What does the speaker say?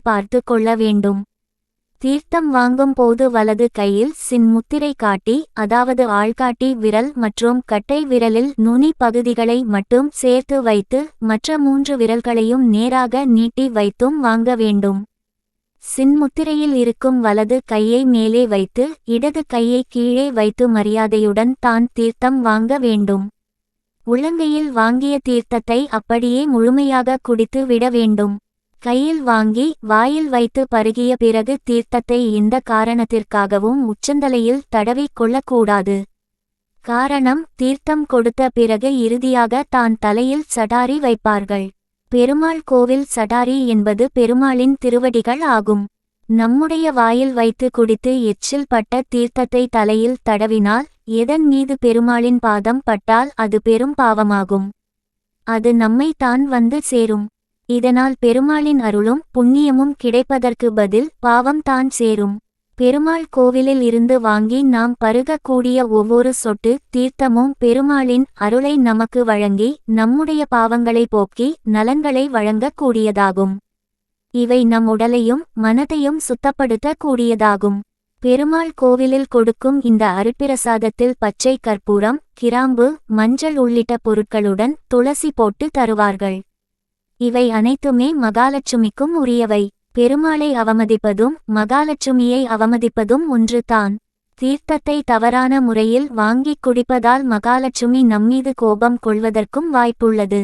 பார்த்து கொள்ள வேண்டும். தீர்த்தம் வாங்கும் போது வலது கையில் சின் முத்திரை காட்டி, அதாவது ஆள்காட்டி விரல் மற்றும் கட்டை விரலில் நுனி பகுதிகளை மட்டும் சேர்த்து வைத்து மற்ற 3 விரல்களையும் நேராக நீட்டி வைத்தும் வாங்க வேண்டும். சின் முத்திரையில் இருக்கும் வலது கையை மேலே வைத்து இடது கையை கீழே வைத்து மரியாதையுடன் தான் தீர்த்தம் வாங்க வேண்டும். உள்ளங்கையில் வாங்கிய தீர்த்தத்தை அப்படியே முழுமையாக குடித்து விட வேண்டும். கையில் வாங்கி வாயில் வைத்து பருகிய பிறகு தீர்த்தத்தை எந்த காரணத்திற்காகவும் உச்சந்தலையில் தடவிக் கொள்ளக்கூடாது. காரணம், தீர்த்தம் கொடுத்த பிறகு இறுதியாக தான் தலையில் சடாரி வைப்பார்கள். பெருமாள் கோவில் சடாரி என்பது பெருமாளின் திருவடிகள் ஆகும். நம்முடைய வாயில் வைத்து குடித்து எச்சில் பட்ட தீர்த்தத்தை தலையில் தடவினால், எதன் மீது பெருமாளின் பாதம் பட்டால் அது பெரும் பாவமாகும். அது நம்மை தான் வந்து சேரும். இதனால் பெருமாளின் அருளும் புண்ணியமும் கிடைப்பதற்கு பதில் பாவம் தான் சேரும். பெருமாள் கோவிலில் இருந்து வாங்கி நாம் பருகக்கூடிய ஒவ்வொரு சொட்டு தீர்த்தமும் பெருமாளின் அருளை நமக்கு வழங்கி நம்முடைய பாவங்களை போக்கி நலன்களை வழங்கக்கூடியதாகும். இவை நம் உடலையும் மனதையும் சுத்தப்படுத்த கூடியதாகும். பெருமாள் கோவிலில் கொடுக்கும் இந்த அருட்பிரசாதத்தில் பச்சை கற்பூரம், கிராம்பு, மஞ்சள் உள்ளிட்ட பொருட்களுடன் துளசி போட்டு தருவார்கள். இவை அனைத்துமே மகாலட்சுமிக்கும் உரியவை. பெருமாளை அவமதிப்பதும் மகாலட்சுமியை அவமதிப்பதும் ஒன்று தான். தீர்த்தத்தை தவறான முறையில் வாங்கிக் குடிப்பதால் மகாலட்சுமி நம்மீது கோபம் கொள்வதற்கும் வாய்ப்புள்ளது.